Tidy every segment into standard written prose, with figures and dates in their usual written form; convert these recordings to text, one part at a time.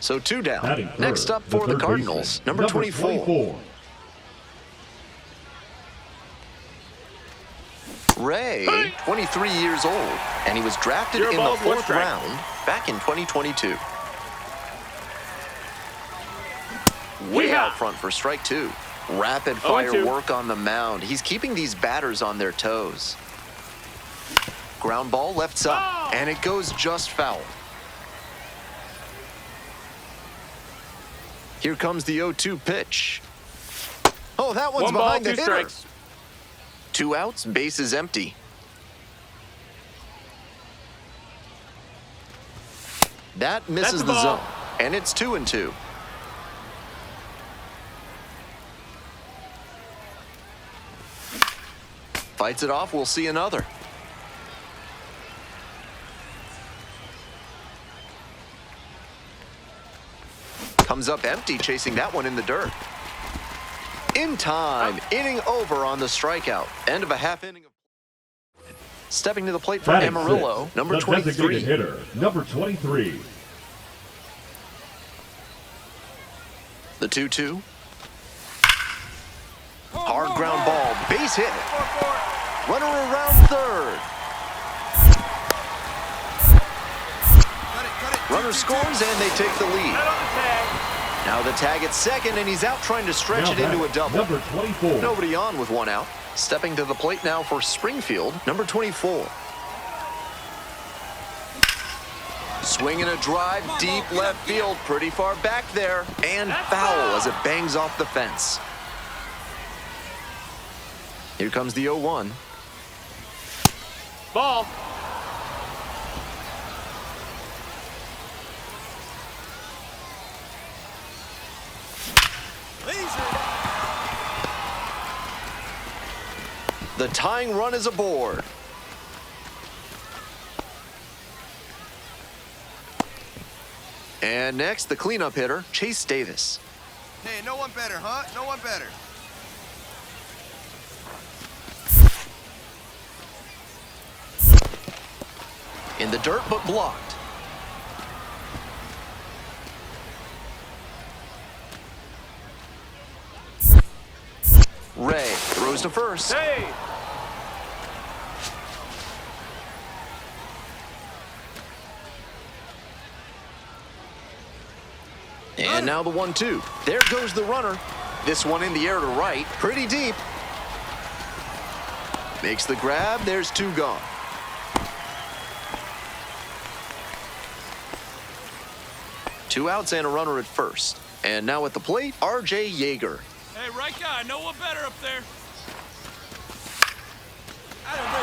So 2 down. Batting Next third, up for the third Cardinals, baseman, number 24. Ray, 23 years old, and he was drafted in the 4th round back in 2022. Way out front for strike 2. Rapid fire work on the mound. He's keeping these batters on their toes. Ground ball left side, and it goes just foul. Here comes the 0-2 pitch. Oh, that one's behind the hitter. Strikes. 2 outs, base is empty. That misses the zone, and it's 2-2. Fights it off, we'll see another. Comes up empty, chasing that one in the dirt. In time, inning over on the strikeout. End of a half inning. Stepping to the plate for Amarillo, number 23. Hitter, number 23. The 2-2. Hard ground ball, base hit. Runner around third. Runner scores and they take the lead. Now the tag at second, and he's out trying to stretch it into a double. Number 24. Nobody on with 1 out. Stepping to the plate now for Springfield, number 24. Swing and a drive, deep left field, pretty far back there, and foul as it bangs off the fence. Here comes the 0-1. Ball. The tying run is aboard. And next, the cleanup hitter, Chase Davis. Hey, no one better, huh? No one better. In the dirt, but blocked. Ray throws to first. Hey. And now the 1-2. There goes the runner. This one in the air to right, pretty deep. Makes the grab, there's 2 gone. Two outs and a runner at first. And now at the plate, R.J. Yeager. Hey, right guy, no one better up there.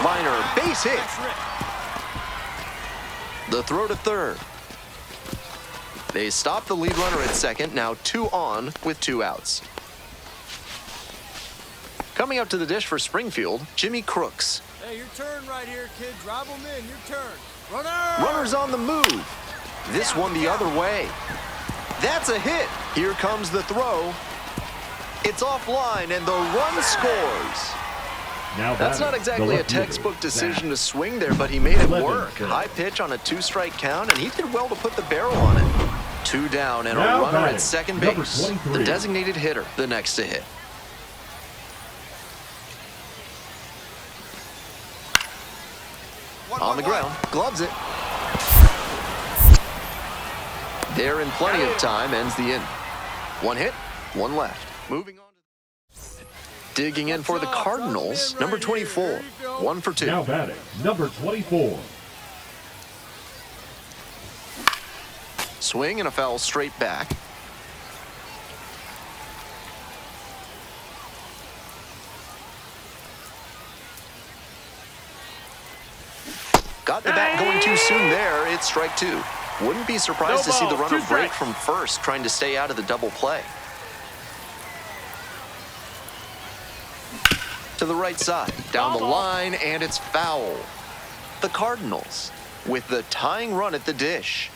Minor, base hit. The throw to third. They stop the lead runner at second, now 2 on with 2 outs. Coming up to the dish for Springfield, Jimmy Crooks. Hey, your turn right here, kid. Drive them in. Your turn. Runner! Runner's on the move. This one the other way. That's a hit. Here comes the throw. It's offline, and the run scores. Now That's not exactly a textbook decision to swing there, but he made it work. High pitch on a 2-strike count, and he did well to put the barrel on it. 2 down and a runner at second base. The designated hitter, the next to hit. On the ground, gloves it. There in plenty of time, ends the inning. 1 hit, 1 left. Moving on. Digging in for the Cardinals, number 24, 1 for 2. Now batting, number 24. Swing and a foul straight back. Got the bat going too soon there. It's strike 2. Wouldn't be surprised to see the runner break from first, trying to stay out of the double play. To the right side, down the line, and it's foul. The Cardinals with the tying run at the dish.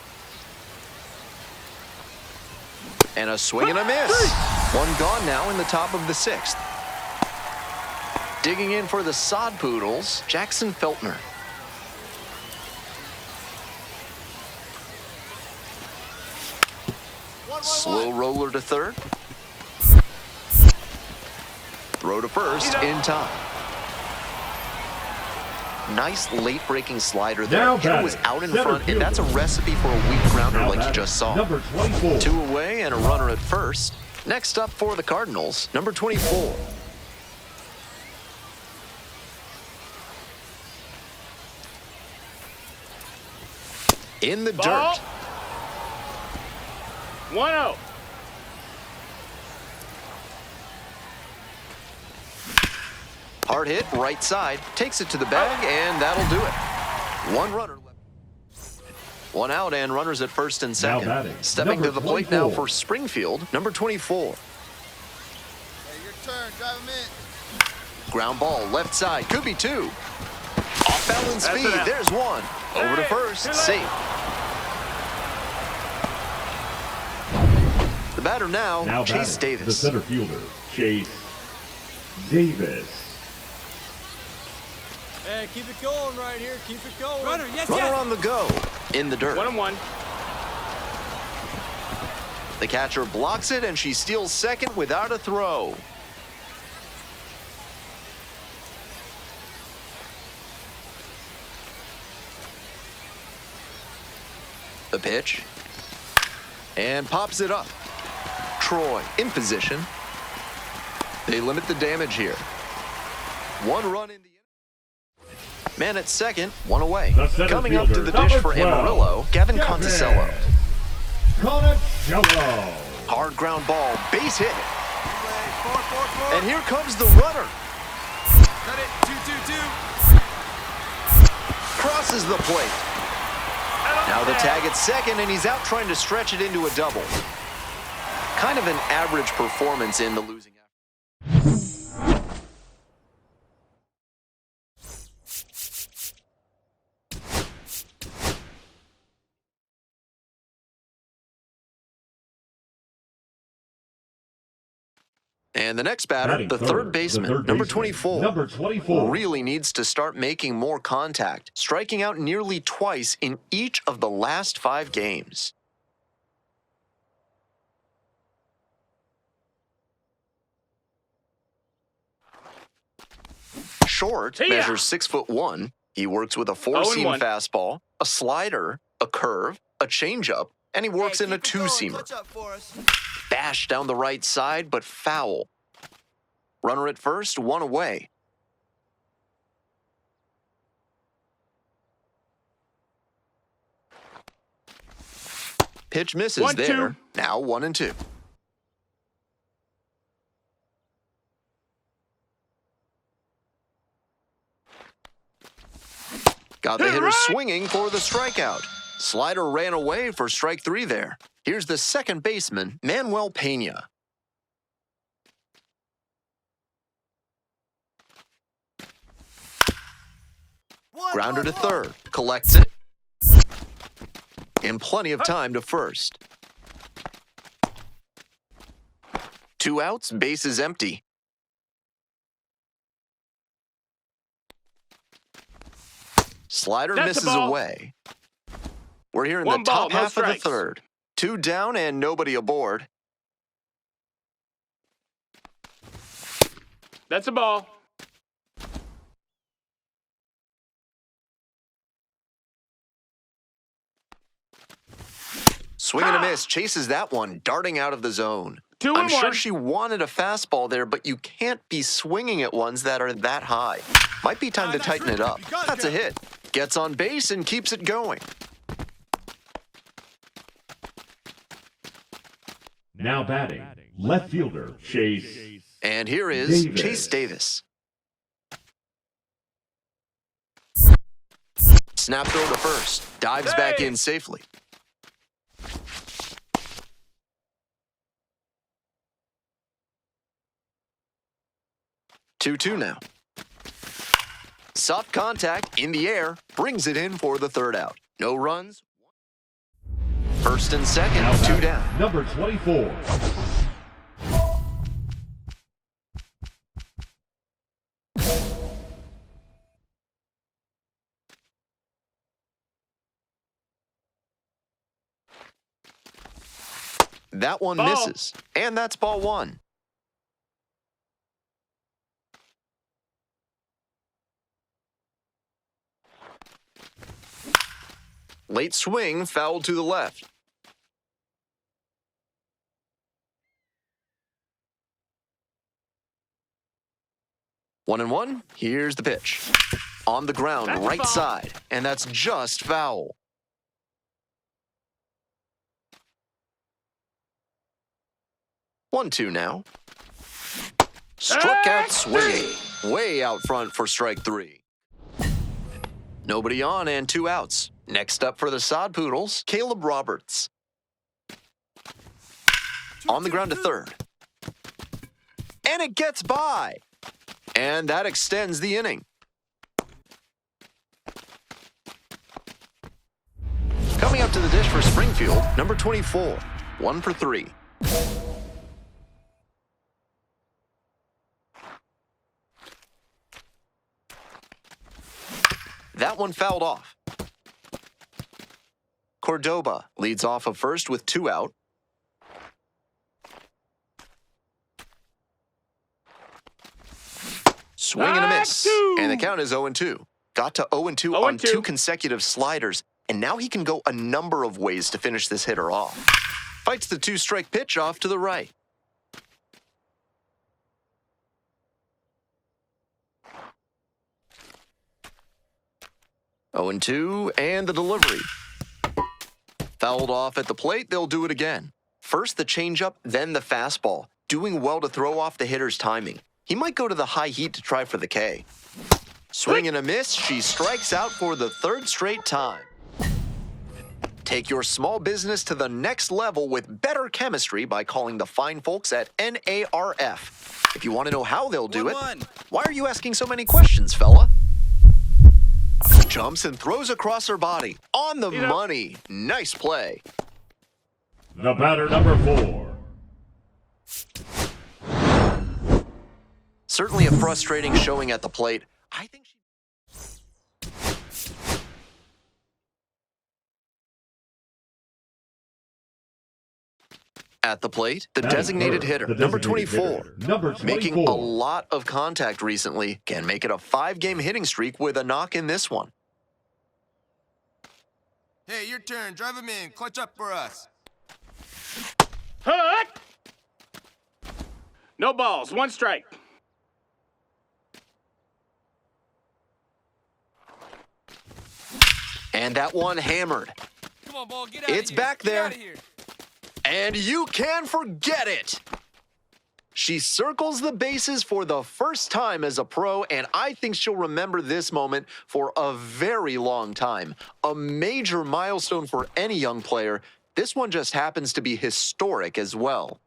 And a swing and a miss. 1 gone now in the top of the 6th. Digging in for the Sod Poodles, Jackson Feltner. Slow roller to third. Throw to first in time. Nice late-breaking slider there. Now Hitter was out in front, and that's a recipe for a weak grounder like you just saw. Number 24. 2 away and a runner at first. Next up for the Cardinals, number 24. In the dirt. 1-0. Hard hit, right side, takes it to the bag, and that'll do it. 1 runner left. 1 out and runners at first and second. batting, Stepping to number the plate now 24. for Springfield, number 24. Hey, your turn. Drive him in. Ground ball, left side, could be 2. Off balance That's speed, it. there's 1. Over to Hey, first, too late. safe. The batter now, Now Chase batting, Davis. the center fielder, Chase Davis. Hey, keep it going right here. Keep it going. Runner, yes, Runner yes. on the go, in the dirt. 1-1. The catcher blocks it, and she steals second without a throw. The pitch. And pops it up. Troy in position. They limit the damage here. 1 run in the inning. Man at second, 1 away. The center Coming up to fielder, the dish number for 12, Amarillo, Gavin Conticello. Conticello. Hard ground ball, base hit. Forward. And here comes the runner. Cut it. 2-2-2. Crosses the plate. Now the tag at second, and he's out trying to stretch it into a double. Kind of an average performance in the losing effort. And the next batter, Batting the third baseman, number 24. Number 24. Really needs to start making more contact, striking out nearly twice in each of the last 5 games. Short, See ya. measures 6'1". He works with a 4-seam 0-1. fastball, a slider, a curve, a changeup, and he works in a 2-seamer. Clutch up for us. Bash down the right side, but foul. Runner at first, 1 away. Pitch misses 1-2. there. Now 1-2. Got the Hit hitter right. swinging for the strikeout. Slider ran away for strike 3 there. Here's the second baseman, Manuel Pena. Grounder to third. Collects it. And plenty of time to first. 2 outs, base is empty. Slider That's a misses ball. away. We're here in 1 the top ball, no half of the strikes. third. 2 down and nobody aboard. That's a ball. Swing and a miss, chases that one, darting out of the zone. 2 I'm and sure 1. she wanted a fastball there, but you can't be swinging at ones that are that high. Might be time to tighten it up. That's a hit. Gets on base and keeps it going. Now batting, left fielder, Chase And here is Davis. Chase Davis. Snap throw to first. Dives back in safely. Two now. Soft contact in the air. Brings it in for the third out. No runs. First and second, Now 2 batting, down. number 24. That one Ball. misses, and that's ball one. Late swing, foul to the left. One and one, here's the pitch. On the ground, That's right foul. side, and that's just foul. 1-2 now. Struck out swinging. Way out front for strike three. Nobody on and 2 outs. Next up for the Sod Poodles, Caleb Roberts. On the ground to third. And it gets by. And that extends the inning. Coming up to the dish for Springfield, number 24, 1 for 3. That one fouled off. Cordoba leads off of first with 2 out. Swing and a miss. And the count is 0-2. Got to 0-2 on 2 consecutive sliders, and now he can go a number of ways to finish this hitter off. Fights the 2-strike pitch off to the right. Oh, 0-2, and the delivery. Fouled off at the plate, they'll do it again. First the changeup, then the fastball. Doing well to throw off the hitter's timing. He might go to the high heat to try for the K. Swing and a miss, she strikes out for the 3rd straight time. Take your small business to the next level with better chemistry by calling the fine folks at NARF. If you want to know how they'll do it, why are you asking so many questions, fella? Jumps and throws across her body. On the money. Nice play. The batter, number 4. Certainly a frustrating showing at the plate. I think she... At the plate, the designated hitter, number 24. Making a lot of contact recently. Can make it a 5-game hitting streak with a knock in this one. Hey, your turn. Drive him in. Clutch up for us. Hut! No balls, 1 strike. And that one hammered. Come on, ball. Get out of here. It's back Get there. out of here. And you can forget it. She circles the bases for the first time as a pro, and I think she'll remember this moment for a very long time. A major milestone for any young player. This one just happens to be historic as well.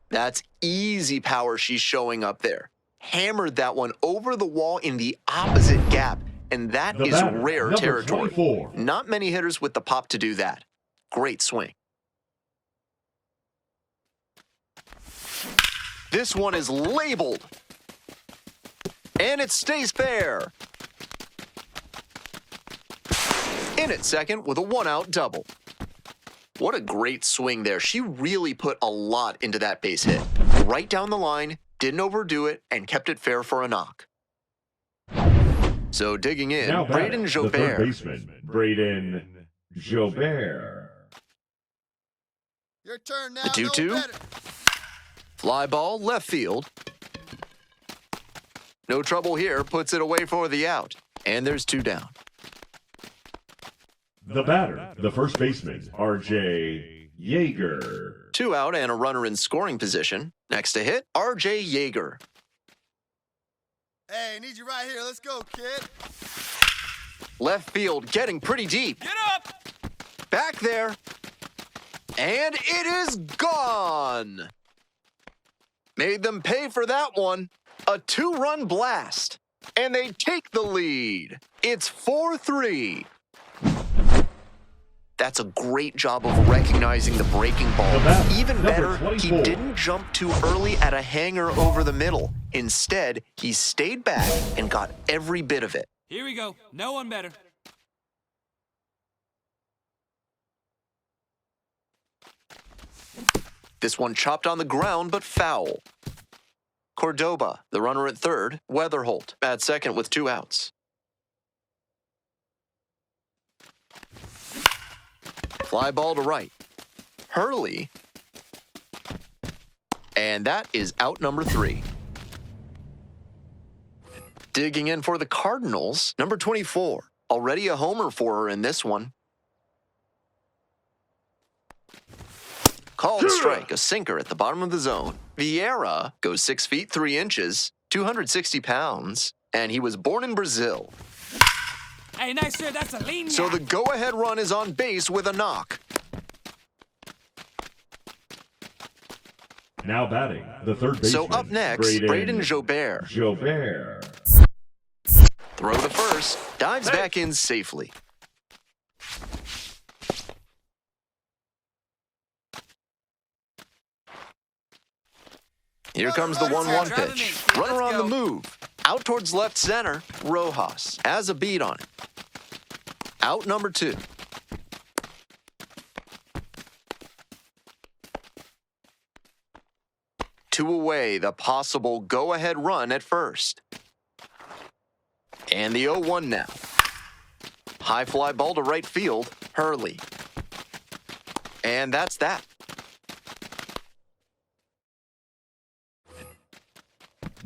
That's easy power she's showing up there. Hammered that one over the wall in the opposite gap. And that is rare territory. 24. Not many hitters with the pop to do that. Great swing. This one is labeled. And it stays fair. In at second with a 1-out double. What a great swing there. She really put a lot into that base hit. Right down the line, didn't overdo it, and kept it fair for a knock. So digging in, Now Braden batting, the third Jobert. baseman, Braden Jobert. Your turn now. The 2-2. No better. Fly ball, left field. No trouble here, puts it away for the out. And there's 2 down. The batter, the first baseman, R.J. Yeager. 2 out and a runner in scoring position. Next to hit, R.J. Yeager. Hey, need you right here. Let's go, kid. Left field getting pretty deep. Get up. Back there. And it is gone. Made them pay for that one. A 2-run blast. And they take the lead. It's 4-3. That's a great job of recognizing the breaking ball. Even better, he didn't jump too early at a hanger over the middle. Instead, he stayed back and got every bit of it. Here we go. No one better. This one chopped on the ground, but foul. Cordoba, the runner at third. Weatherholt at second with 2 outs. Fly ball to right. Hurley. And that is out number 3. Digging in for the Cardinals, number 24. Already a homer for her in this one. Called strike, a sinker at the bottom of the zone. Vieira goes 6 feet 3 inches, 260 pounds, and he was born in Brazil. Hey, nice shot, that's a lean. So the go-ahead run is on base with a knock. Now batting, the third baseman. So up next, Braden Jobert. Jobert. Throw to first, dives back in safely. Here comes the 1-1 pitch. Runner on the move. Out towards left center. Rojas has a beat on it. Out number 2. Two away, the possible go-ahead run at first. And the 0-1 now. High fly ball to right field. Hurley. And that's that.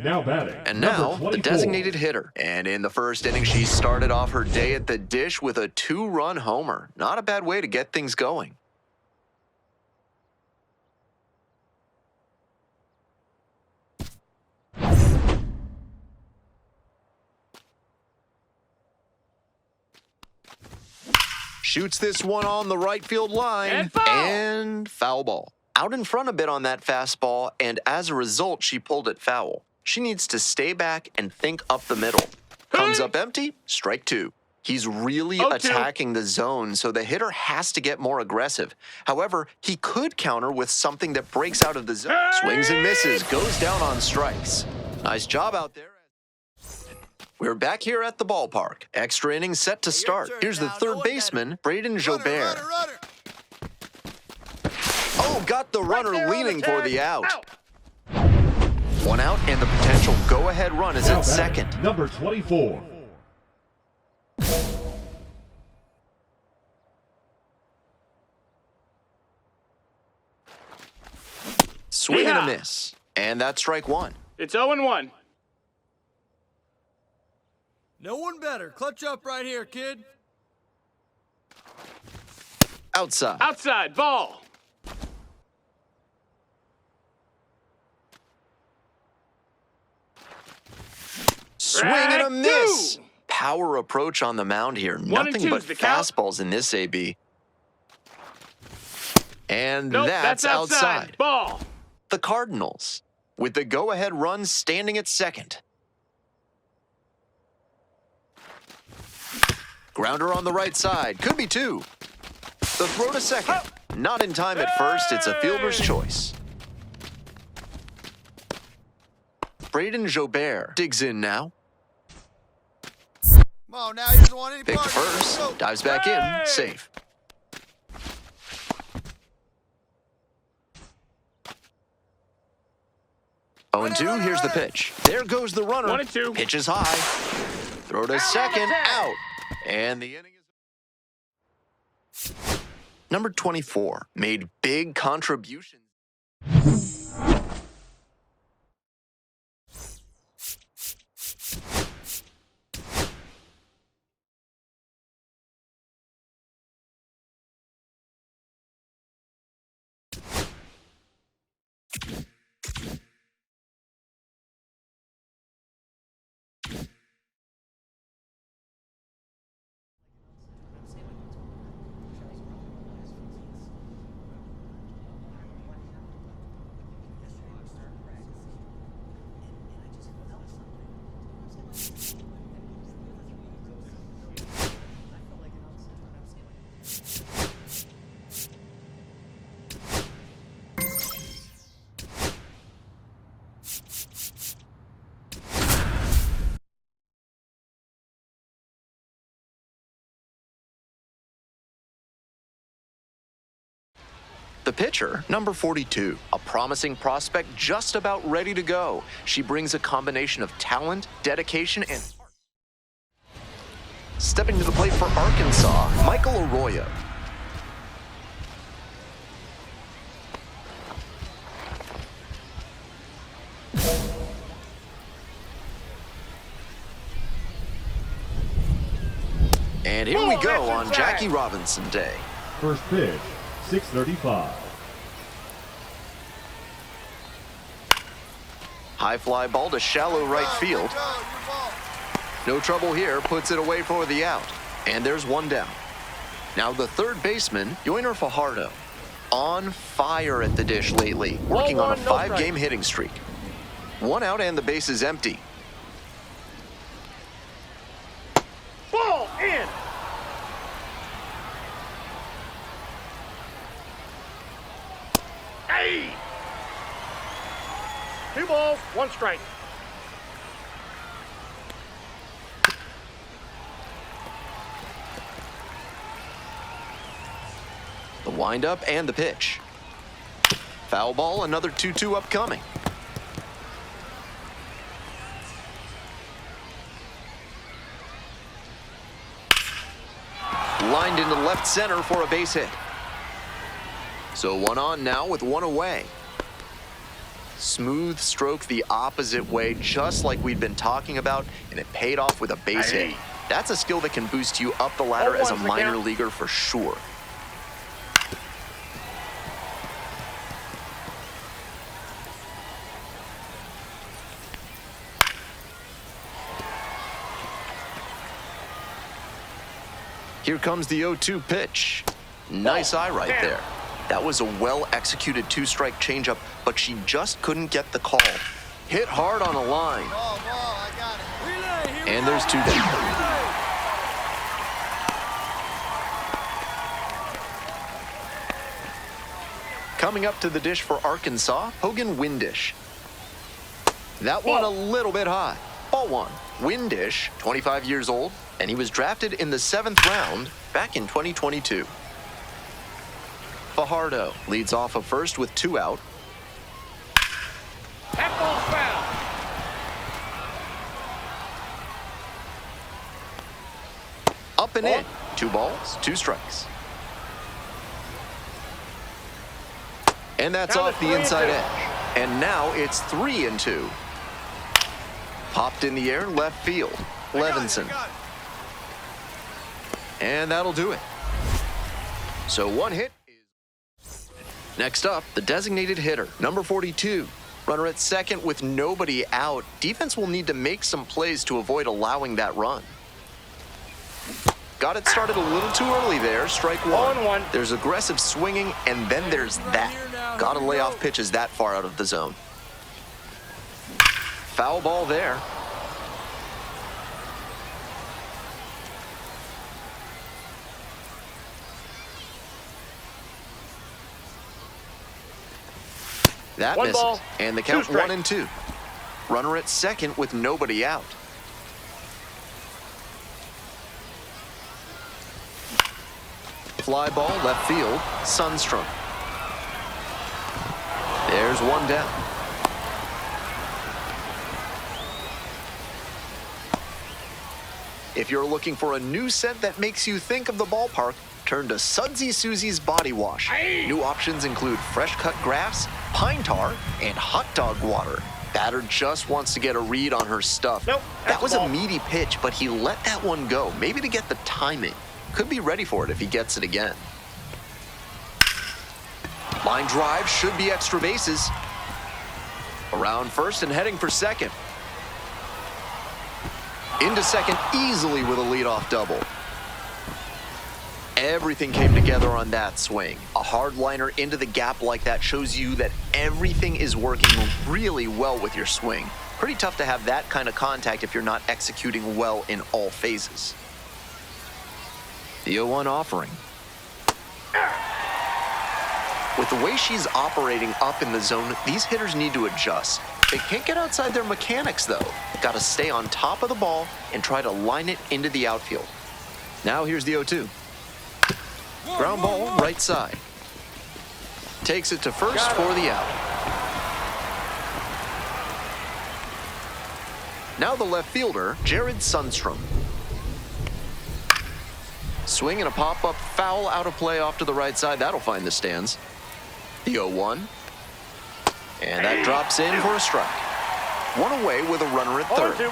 Now batting. And now, number the 24. designated hitter. And in the first inning, she started off her day at the dish with a 2-run homer. Not a bad way to get things going. Shoots this one on the right field line. And foul ball. Out in front a bit on that fastball, and as a result, she pulled it foul. She needs to stay back and think up the middle. Comes up empty, strike 2. He's really attacking the zone, so the hitter has to get more aggressive. However, he could counter with something that breaks out of the zone. Swings and misses, goes down on strikes. Nice job out there. We're back here at the ballpark. Extra inning set to start. Here's the third baseman, Braden Jobert. Runner. Oh, got the runner leaning for the out. 1 out, and the potential go-ahead run is Now at batting, second. number 24. Swing and a miss. And that's strike 1. It's 0-1. No one better. Clutch up right here, kid. Outside. Outside, ball. Swing and a Strike miss. 2. Power approach on the mound here. 1 and Nothing 2's but the count. fastballs in this AB. And Nope, that's outside. Ball. The Cardinals, with the go-ahead run standing at second. Grounder on the right side. Could be 2. The throw to second. Not in time at first. It's a fielder's choice. Braden Jobert digs in now. Come on, now he doesn't want any Pick part. first. Dives back in. Safe. Oh, and 2. Here's the pitch. There goes the runner. 1 and 2. Pitch is high. Throw to second. Out. And the inning is... Number 24 made big contributions. The pitcher, number 42, a promising prospect just about ready to go. She brings a combination of talent, dedication, and heart. Stepping to the plate for Arkansas, Michael Arroyo. And here we go on Jackie Robinson Day. First pitch, 6:35. High fly ball to shallow right field. No trouble here, puts it away for the out. And there's one down. Now the third baseman, Yoiner Fajardo. On fire at the dish lately, working on a 5-game hitting streak. One out and the base is empty. Ball in. Hey! 2 balls, 1 strike. The windup and the pitch. Foul ball, another 2-2 upcoming. Lined into left center for a base hit. So 1 on now with 1 away. Smooth stroke the opposite way, just like we'd been talking about, and it paid off with a base hit. That's a skill that can boost you up the ladder as a minor leaguer for sure. Here comes the 0-2 pitch. Nice eye right there. That was a well-executed 2-strike changeup, but she just couldn't get the call. Hit hard on a line. I got it. Relay, And there's 2 down. Coming up to the dish for Arkansas, Hogan Windish. That one a little bit high. Ball 1. Windish, 25 years old, and he was drafted in the 7th round back in 2022. Fajardo leads off of first with 2 out. That ball's foul. Up and in. 2 balls, 2 strikes. And that's Now off it's the 3 and inside 2. edge. And now it's 3-2. Popped in the air, left field. Levinson. And that'll do it. So 1 hit. Next up, the designated hitter, number 42. Runner at second with nobody out. Defense will need to make some plays to avoid allowing that run. Got it started a little too early there, strike 1. 0-1. There's aggressive swinging, and then there's that. Gotta lay off pitches that far out of the zone. Foul ball there. That 1 misses. ball, And the 2 count strikes. 1-2. Runner at second with nobody out. Fly ball left field, Sundstrom. There's 1 down. If you're looking for a new scent that makes you think of the ballpark, turn to Sudsy Susie's Body Wash. New options include fresh cut grass, pine tar, and hot dog water. Batter just wants to get a read on her stuff. Nope, that was that's a ball. meaty pitch, but he let that one go, maybe to get the timing. Could be ready for it if he gets it again. Line drive should be extra bases. Around first and heading for second. Into second easily with a leadoff double. Everything came together on that swing. A hard liner into the gap like that shows you that everything is working really well with your swing. Pretty tough to have that kind of contact if you're not executing well in all phases. The 0-1 offering. With the way she's operating up in the zone, these hitters need to adjust. They can't get outside their mechanics, though. Got to stay on top of the ball and try to line it into the outfield. Now here's the 0-2. Ground ball, right side. Takes it to first for the out. Now the left fielder, Jared Sundstrom. Swing and a pop-up foul out of play off to the right side. That'll find the stands. The 0-1. And that drops in for a strike. One away with a runner at third. 0-2.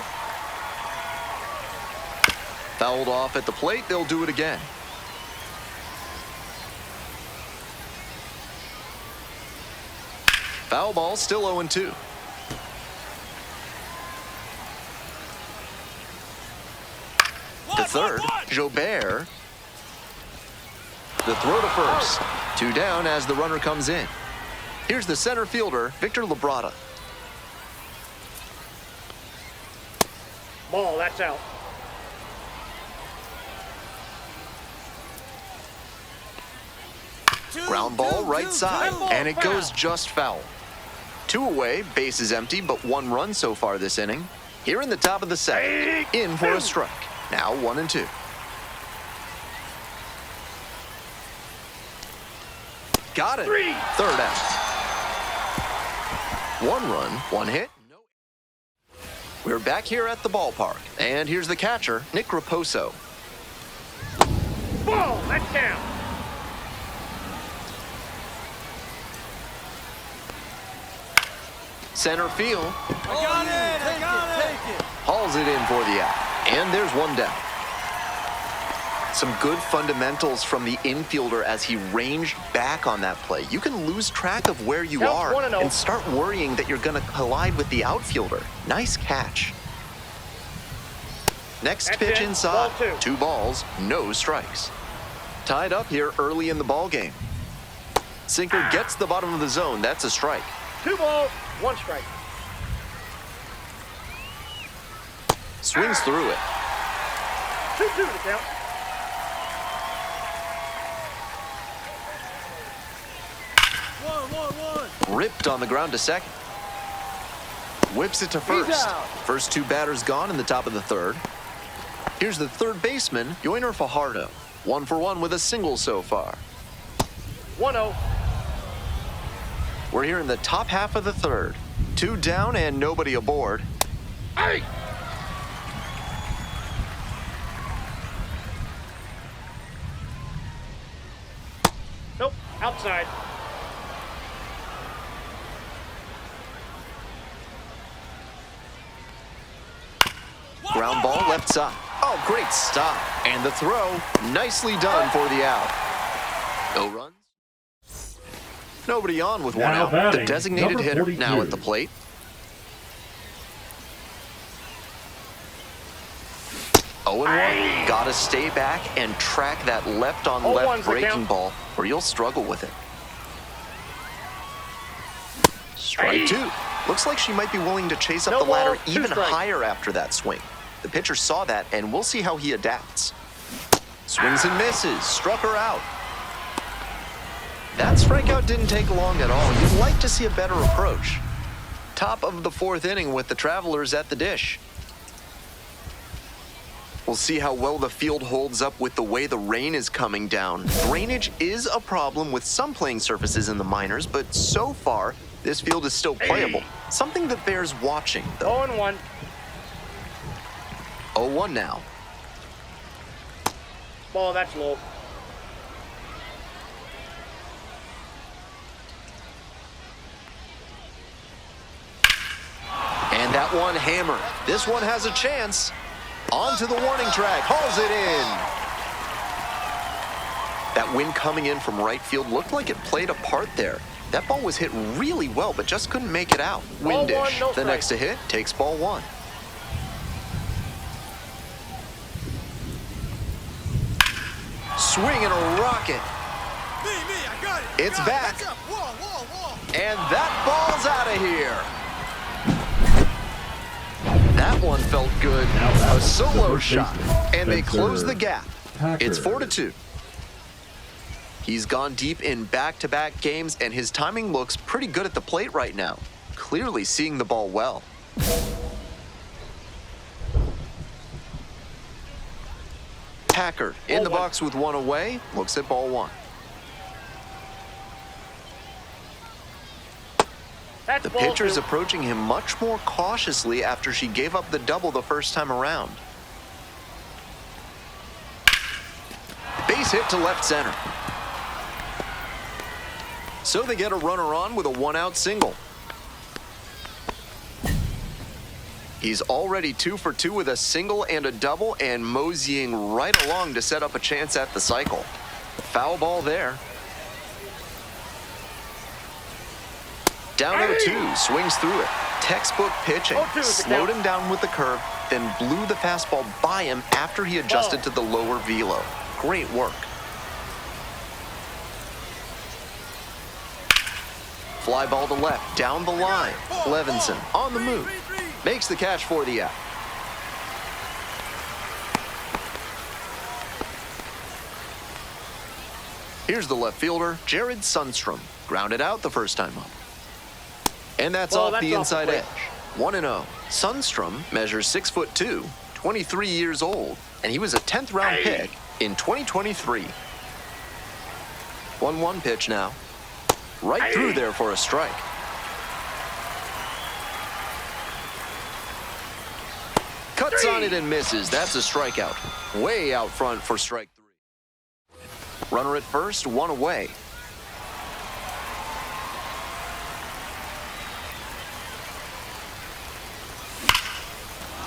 Fouled off at the plate. They'll do it again. Foul ball, still 0-2. To third, Jobert. The throw to first. 2 down as the runner comes in. Here's the center fielder, Victor Labrada. Ball, that's out. Ground ball right side, and it goes just foul. 2 away, base is empty, but 1 run so far this inning. Here in the top of the second, in for a strike. Now 1-2. Got it. Third out. 1 run, 1 hit. No. We're back here at the ballpark, and here's the catcher, Nick Raposo. Ball, that's down. Center field. I got it. Take it. Hauls it in for the out. And there's 1 down. Some good fundamentals from the infielder as he ranged back on that play. You can lose track of where you Counts are 1-0. and start worrying that you're going to collide with the outfielder. Nice catch. Next That's pitch it. inside. Ball 2. 2 balls, no strikes. Tied up here early in the ball game. Sinker gets the bottom of the zone. That's a strike. 2 balls, 1 strike. Swings through it. 2-2 to count. One. Ripped on the ground to second. Whips it to first. out. First 2 batters gone in the top of the third. Here's the third baseman, Yoiner Fajardo. 1 for 1 with a single so far. 1-0. We're here in the top half of the third. 2 down and nobody aboard. Hey! Nope, outside. Ground ball left side. Oh, great stop. And the throw, nicely done for the out. No runs. Nobody on with 1 Now out. The batting, designated number hitter 42. now at the plate. Oh, and 1. Gotta stay back and track that left on 0-1's left the breaking count. ball, or you'll struggle with it. Strike 2. Looks like she might be willing to chase up No the ladder ball, 2 even strikes. higher after that swing. The pitcher saw that, and we'll see how he adapts. Swings and misses. Struck her out. That strikeout didn't take long at all. You'd like to see a better approach. Top of the 4th inning with the Travelers at the dish. We'll see how well the field holds up with the way the rain is coming down. Drainage is a problem with some playing surfaces in the minors, but so far, this field is still playable. Something that bears watching, though. 0-1. 0-1 now. Ball, that's low. And that one hammered. This one has a chance. Onto the warning track. Hauls it in. That wind coming in from right field looked like it played a part there. That ball was hit really well, but just couldn't make it out. Ball Windish. 1, no The strike. next to hit takes ball 1. Swing and a rocket. Me, I got it. It's Got it. back. That's up. Wall. And that ball's out of here. That one felt good. Now batting, A solo the first shot. baseman, And they Spencer close the gap. Packer. It's 4-2. He's gone deep in back-to-back games, and his timing looks pretty good at the plate right now. Clearly seeing the ball well. Packard in the Ball 1. box with 1 away. Looks at ball 1. That's The ball pitcher's 2. approaching him much more cautiously after she gave up the double the first time around. Base hit to left center. So they get a runner on with a one-out single. He's already 2 for 2 with a single and a double and moseying right along to set up a chance at the cycle. Foul ball there. Down 0-2, swings through it. Textbook pitching. 0-2 is the Slowed count. him down with the curve, then blew the fastball by him after he adjusted to the lower velo. Great work. Fly ball to left, down the line. Levinson on the move. Makes the catch for the out. Here's the left fielder, Jared Sundstrom. Grounded out the first time up. And that's Ball, off that's the off the inside plate. edge. 1-0. Sundstrom measures 6'2", 23 years old, and he was a 10th round pick in 2023. 1-1 pitch now. Right through there for a strike. Cuts on it and misses. That's a strikeout. Way out front for strike 3. Runner at first, 1 away.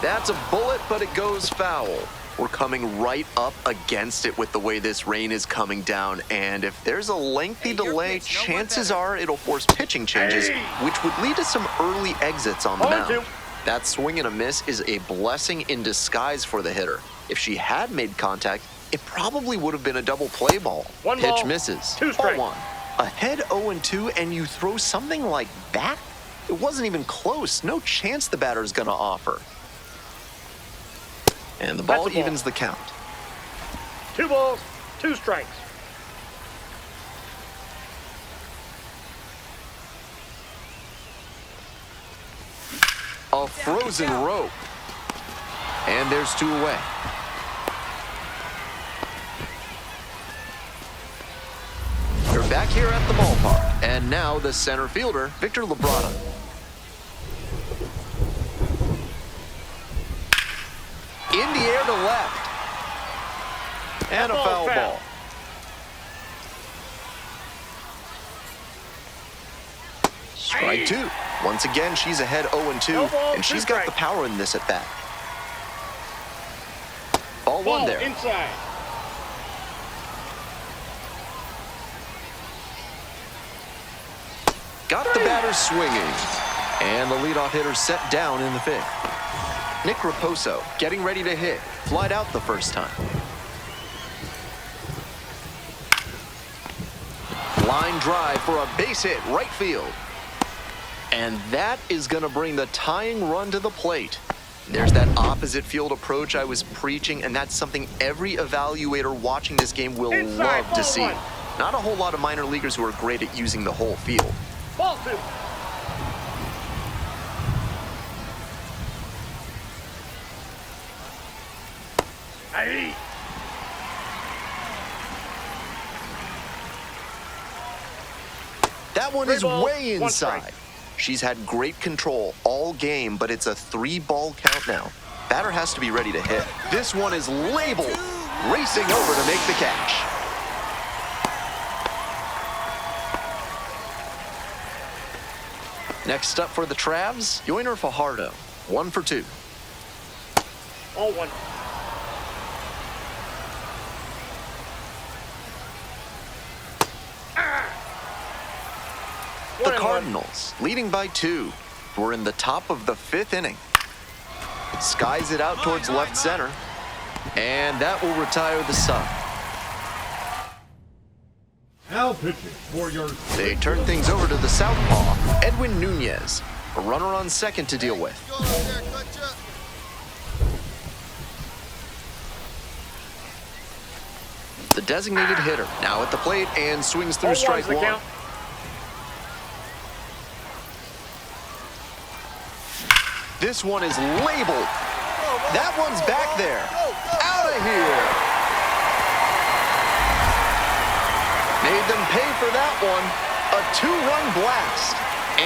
That's a bullet, but it goes foul. We're coming right up against it with the way this rain is coming down, and if there's a lengthy delay, chances are it'll force pitching changes, which would lead to some early exits on the mound. That swing and a miss is a blessing in disguise for the hitter. If she had made contact, it probably would have been a double play ball. One Pitch ball, misses. 2 Ball strikes. 1. Ahead 0-2, and you throw something like that? It wasn't even close. No chance the batter's gonna offer. And the ball That's a ball. evens the count. 2 balls, 2 strikes. A frozen rope. And there's 2 away. They're back here at the ballpark. And now the center fielder, Victor Labrada. In the air to left. And a foul ball. Strike 2. Once again, she's ahead 0-2, No ball, and 2 she's got the strikes. power in this at bat. Ball 1 Ball there. inside. Got the batter swinging. And the leadoff hitter set down in the 5th. Nick Raposo getting ready to hit. Flied out the first time. Line drive for a base hit right field. And that is going to bring the tying run to the plate. There's that opposite field approach I was preaching, and that's something every evaluator watching this game will Inside, love to ball see. 1. Not a whole lot of minor leaguers who are great at using the whole field. Ball 2. Hey. That one 3 is balls, way 1 inside. strike. She's had great control all game, but it's a 3-ball count now. Batter has to be ready to hit. This one is labeled. Racing over to make the catch. Next up for the Travs, Yoiner Fajardo. 1 for 2. All 1. The Cardinals, leading by 2. We're in the top of the 5th inning. Skies it out towards left center. And that will retire the sub. Now pitching for your They turn things over to the southpaw, Edwin Nunez. A runner on second to deal with. Go out there, clutch up. The designated hitter now at the plate and swings through All strike 1's the 1. count. This one is labeled. That one's back there. Out of here. Made them pay for that one. A 2-run blast.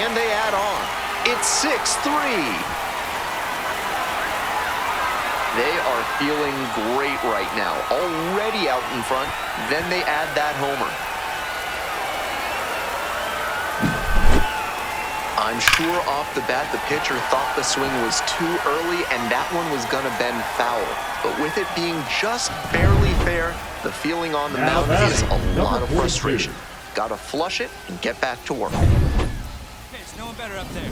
And they add on. It's 6-3. They are feeling great right now. Already out in front. Then they add that homer. I'm sure off the bat the pitcher thought the swing was too early and that one was going to bend foul. But with it being just barely fair, the feeling on the mound is a lot of frustration. Got to flush it and get back to work. Okay, it's no one better up there.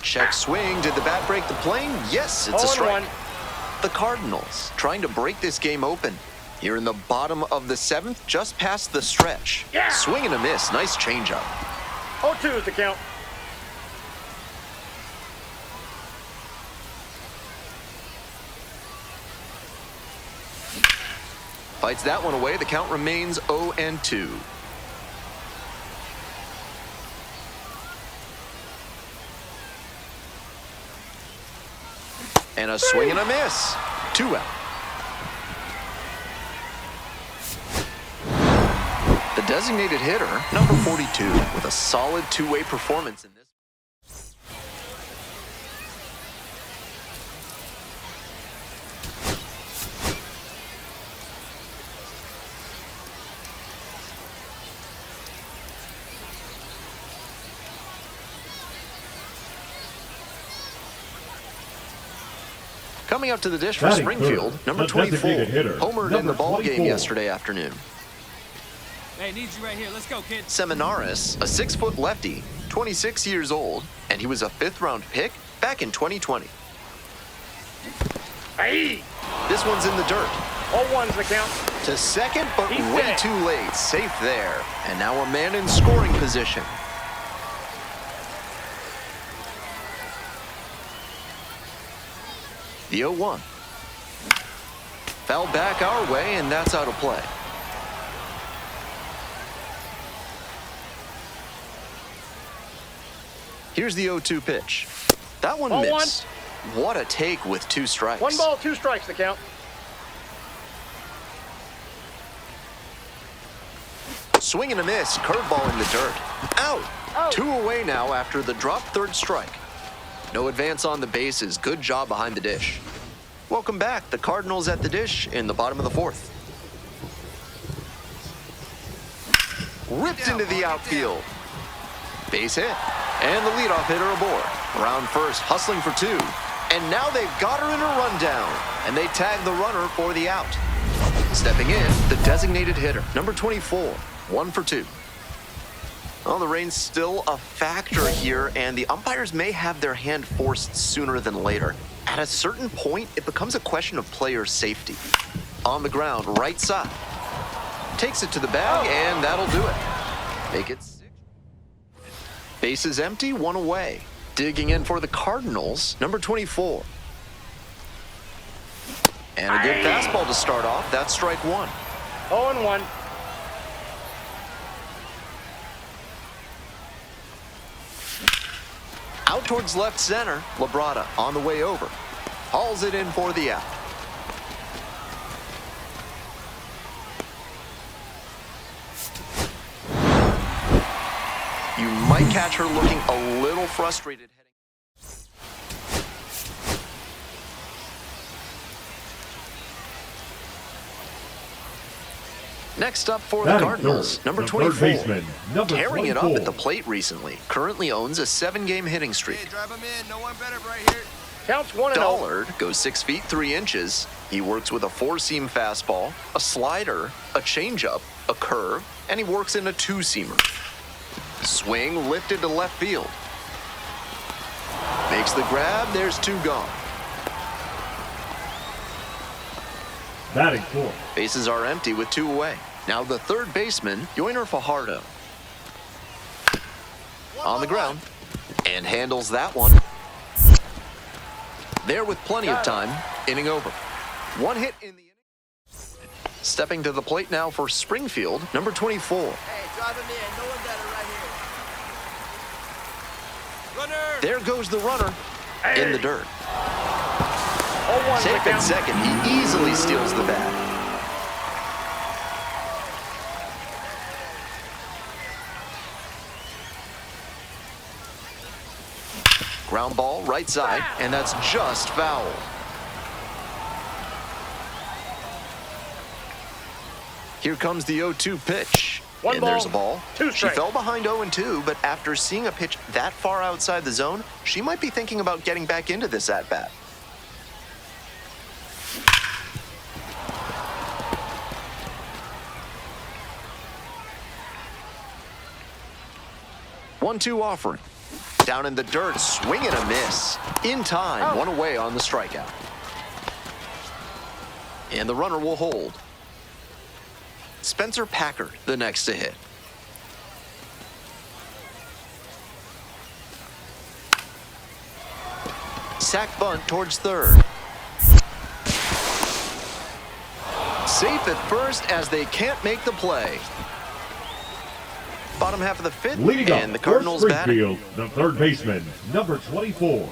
Check swing. Did the bat break the plane? Yes, it's a strike. 0-1. The Cardinals trying to break this game open. Here in the bottom of the 7th, just past the stretch. Yeah. Swing and a miss. Nice changeup. 0-2 is the count. Fights that one away. The count remains 0-2. And a swing and a miss. 2 out. The designated hitter, number 42, with a solid two-way performance in this. Coming up to the dish for Batting Springfield, third, number the 24, designated hitter, homered in the number ball game 24. yesterday afternoon. Hey, need you right here. Let's go, kid. Seminaris, a 6-foot lefty, 26 years old, and he was a 5th-round pick back in 2020. Aye. This one's in the dirt. 0-1's the count. To second, but He's way dead. too late. Safe there. And now a man in scoring position. The 0-1. Foul back our way, and that's out of play. Here's the 0-2 pitch. That one 0-1. missed. What a take with 2 strikes. 1 ball, 2 strikes the count. Swing and a miss. Curveball in the dirt. Out. Out. 2 away now after the drop 3rd strike. No advance on the bases. Good job behind the dish. Welcome back. The Cardinals at the dish in the bottom of the 4th. Ripped into the outfield. Base hit. And the leadoff hitter aboard. Around first, hustling for 2. And now they've got her in a rundown. And they tag the runner for the out. Stepping in, the designated hitter, number 24, 1 for 2. Well, the rain's still a factor here, and the umpires may have their hand forced sooner than later. At a certain point, it becomes a question of player safety. On the ground, right side. Takes it to the bag, and that'll do it. Make it 6. Bases empty, 1 away. Digging in for the Cardinals, number 24. And a good fastball to start off. That's strike 1. 0-1. Out towards left center. Labrada on the way over. Hauls it in for the out. You might catch her looking a little frustrated. Next up for the Batting Cardinals, third, number the 24. third baseman, number Tearing it up 24. at the plate recently. Currently owns a 7-game hitting streak. Hey, drive him in. No one better right here. Counts 1-0. Dollard goes 6 feet 3 inches. He works with a 4-seam fastball, a slider, a changeup, a curve, and he works in a 2-seamer. Swing lifted to left field. Makes the grab. There's 2 gone. Batting 4th. Bases are empty with 2 away. Now the third baseman, Yoiner Fajardo. On the ground. And handles that one. There with plenty of time. Inning over. 1 hit in the inning. Stepping to the plate now for Springfield, number 24. Hey, drive him in. No one better right here. Runner. There goes the runner in the dirt. 0-1's the Safe at count. second. He easily steals the bat. Ground ball, right side, and that's just foul. Here comes the 0-2 pitch. One And there's a ball, ball. two She strikes. fell behind 0-2, but after seeing a pitch that far outside the zone, she might be thinking about getting back into this at-bat. One-two offering. Down in the dirt, swing and a miss. In time, one away on the strikeout. And the runner will hold. Spencer Packard, the next to hit. Sack bunt towards third. Safe at first as they can't make the play. Bottom half of the fifth, Leading and the up for Cardinals batting. Springfield, the third baseman, number 24.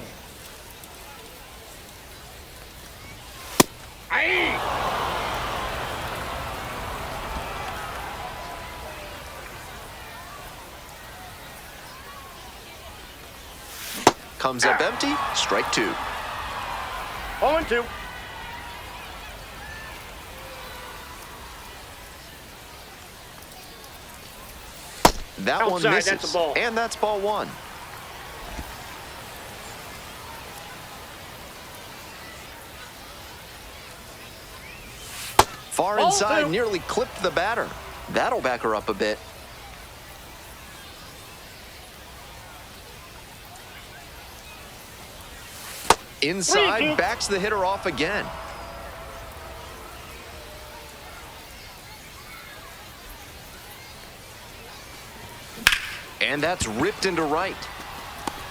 Comes up empty, strike two. 0-2. That one Outside, misses, that's a ball. and that's ball one. Far Ball inside, two. nearly clipped the batter. That'll back her up a bit. Inside, 3-2. backs the hitter off again. And that's ripped into right.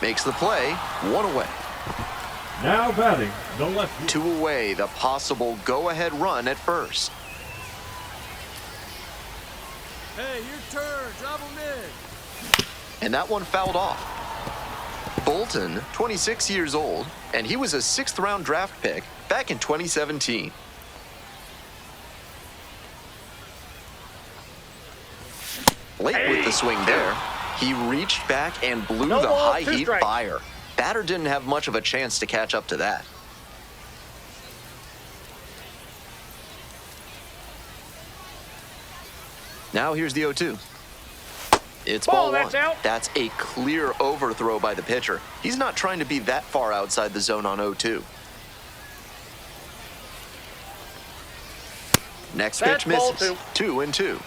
Makes the play, one away. Now batting, the lefty. Two away, the possible go-ahead run at first. Hey, your turn. Drop him in. And that one fouled off. Bolton, 26 years old, and he was a 6th-round draft pick back in 2017. Late with the swing there. He reached back and blew No the ball, high two heat strikes. fire. Batter didn't have much of a chance to catch up to that. Now here's the 0-2. It's ball Ball, one. that's out. That's a clear overthrow by the pitcher. He's not trying to be that far outside the zone on 0-2. Next That's pitch ball misses. 2-2.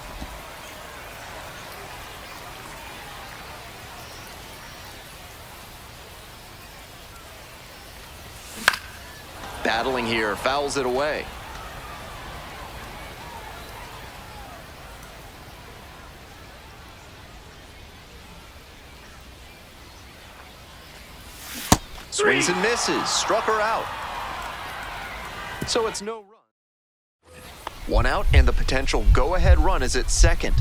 Battling here, fouls it away. Swings and misses, struck her out. So it's no run. One out, and the potential go-ahead run is at second.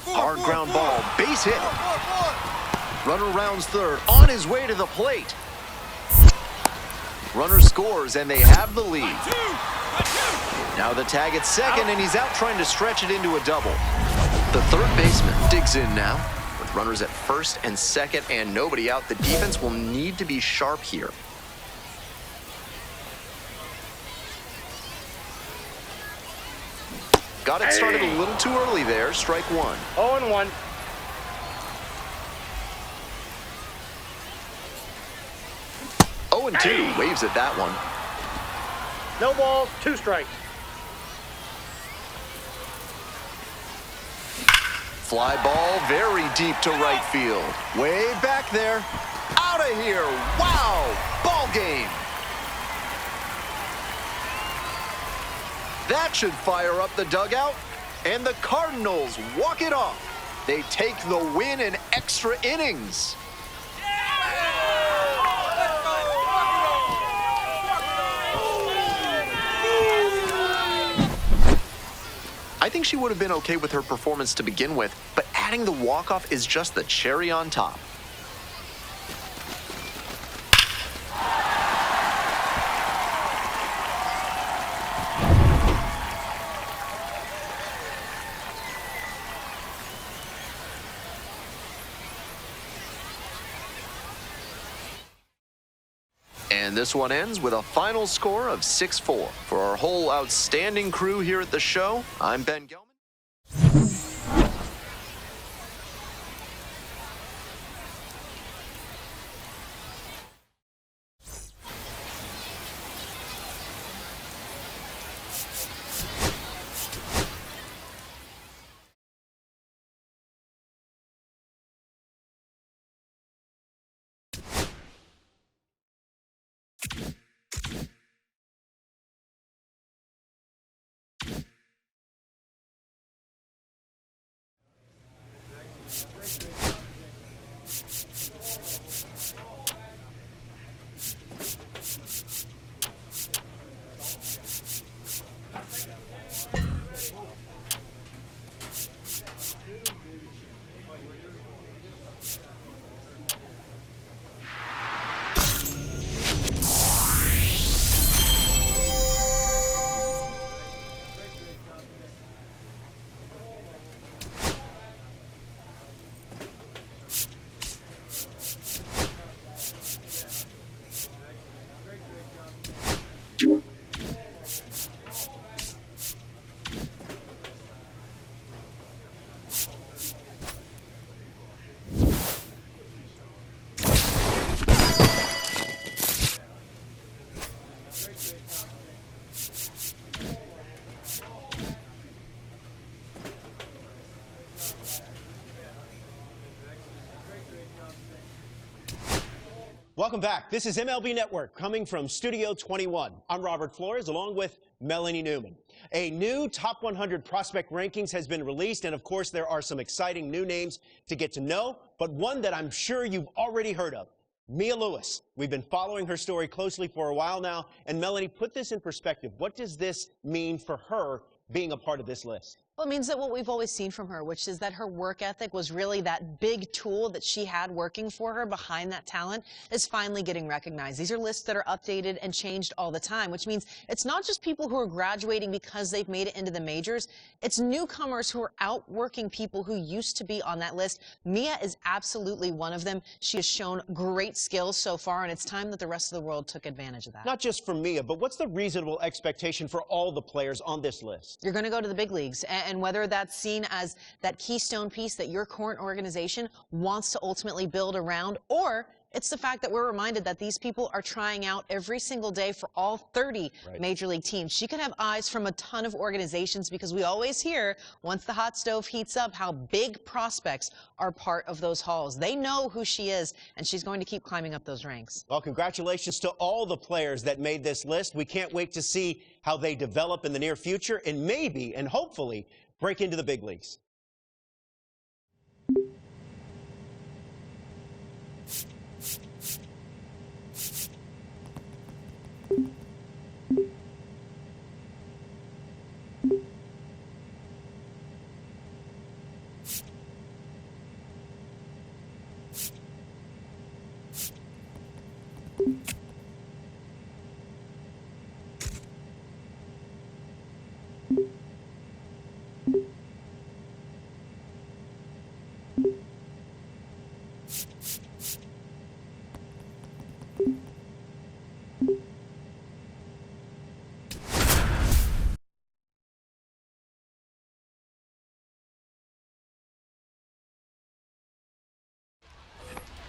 Hard ground ball, base hit. Runner rounds third, on his way to the plate. Runner scores, and they have the lead. Now the tag at second, and he's out trying to stretch it into a double. The third baseman digs in now. With runners at first and second and nobody out, the defense will need to be sharp here. Got it started a little too early there, strike one. 0-1. Oh, and 2, waves at that one. No balls, two strikes. Fly ball very deep to right field. Way back there. Out of here. Wow. Ball game. That should fire up the dugout. And the Cardinals walk it off. They take the win in extra innings. I think she would have been okay with her performance to begin with, but adding the walk-off is just the cherry on top. And this one ends with a final score of 6-4. For our whole outstanding crew here at the show, I'm Ben Gelman. Welcome back. This is MLB Network coming from Studio 21. I'm Robert Flores along with Melanie Newman. A new Top 100 prospect rankings has been released, and of course there are some exciting new names to get to know, but one that I'm sure you've already heard of, Mia Lewis. We've been following her story closely for a while now, and Melanie, put this in perspective. What does this mean for her being a part of this list? Well, it means that what we've always seen from her, which is that her work ethic was really that big tool that she had working for her behind that talent, is finally getting recognized. These are lists that are updated and changed all the time, which means it's not just people who are graduating because they've made it into the majors. It's newcomers who are outworking people who used to be on that list. Mia is absolutely one of them. She has shown great skills so far, and it's time that the rest of the world took advantage of that. Not just for Mia, but what's the reasonable expectation for all the players on this list? You're going to go to the big leagues, and whether that's seen as that keystone piece that your current organization wants to ultimately build around, or it's the fact that we're reminded that these people are trying out every single day for all 30 major league teams. She could have eyes from a ton of organizations, because we always hear, once the hot stove heats up, how big prospects are part of those halls. They know who she is, and she's going to keep climbing up those ranks. Well, congratulations to all the players that made this list. We can't wait to see how they develop in the near future, and maybe and hopefully break into the big leagues.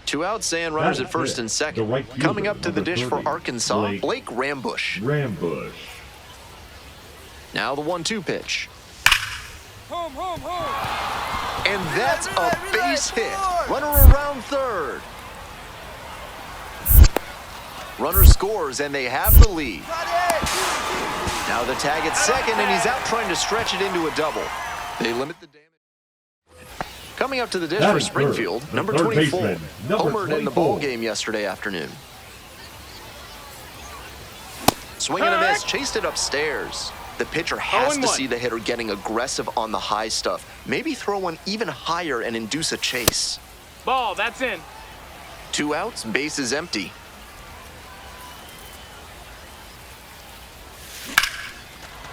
Two outs and runners at first and second. Coming up to the dish for Arkansas, Blake Rambush. Now the 1-2 pitch. Home, home, home. And that's a base hit. Runner around third. Runner scores, and they have the lead. Now the tag at second, and he's out trying to stretch it into a double. They limit the damage. Coming up to the dish for Springfield, number 24, homered in the ball game yesterday afternoon. Swing and a miss, chased it upstairs. The pitcher has to see the hitter getting aggressive on the high stuff. Maybe throw one even higher and induce a chase. Ball, that's in. 2 outs, base is empty.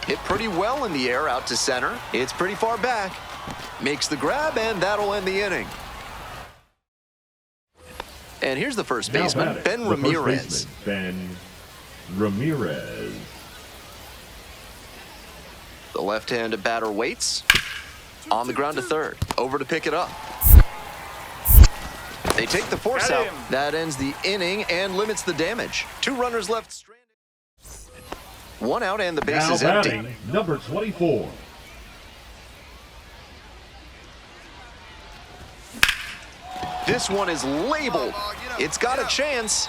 Hit pretty well in the air out to center. It's pretty far back. Makes the grab, and that'll end the inning. And here's the first Now baseman, batting, Ben the first Ramirez. baseman, Ben Ramirez. The left-handed batter waits. On the ground to third. Over to pick it up. They take the force Got out. him. That ends the inning and limits the damage. 2 runners left stranded. 1 out and the base Now is empty. batting, number 24. This one is labeled. It's got a chance.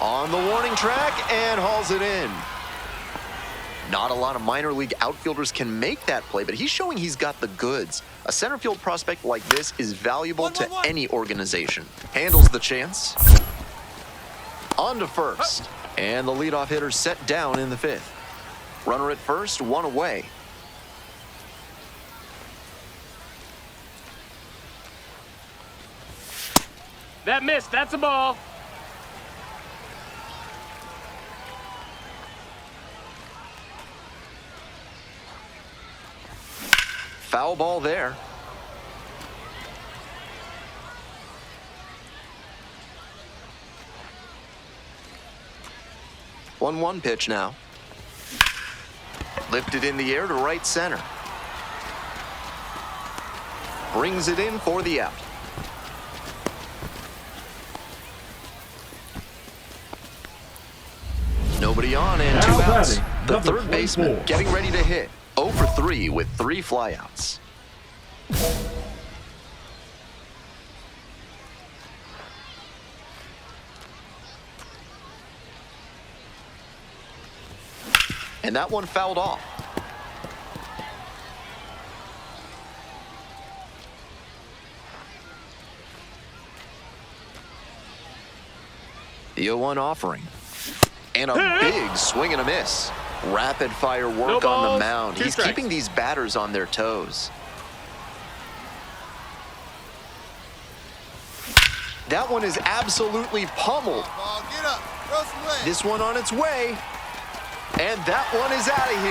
On the warning track and hauls it in. Not a lot of minor league outfielders can make that play, but he's showing he's got the goods. A center field prospect like this is valuable to any organization. Handles the chance. On to first. And the leadoff hitter set down in the 5th. Runner at first, 1 away. That missed. That's a ball. Foul ball there. One pitch now. Lifted in the air to right center. Brings it in for the out. Nobody on and 2 Now outs. batting, The number third baseman 24. getting ready to hit. 0 for 3 with 3 flyouts. And that one fouled off. The 0-1 offering. And a big swing and a miss. Rapid fire work No on the balls, mound. 2 He's strikes. keeping these batters on their toes. That one is absolutely pummeled. Ball, get up. Throw some legs. This one on its way. And that one is out of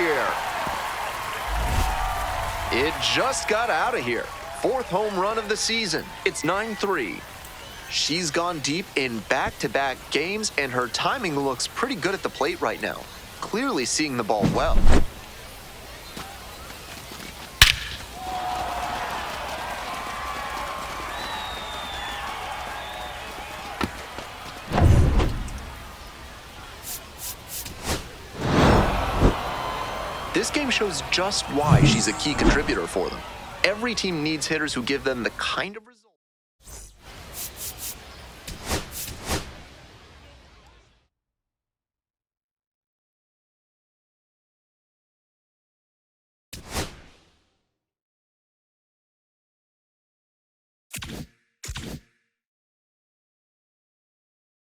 here. It just got out of here. 4th home run of the season. It's 9-3. She's gone deep in back-to-back games, and her timing looks pretty good at the plate right now. Clearly seeing the ball well. This game shows just why she's a key contributor for them. Every team needs hitters who give them the kind of results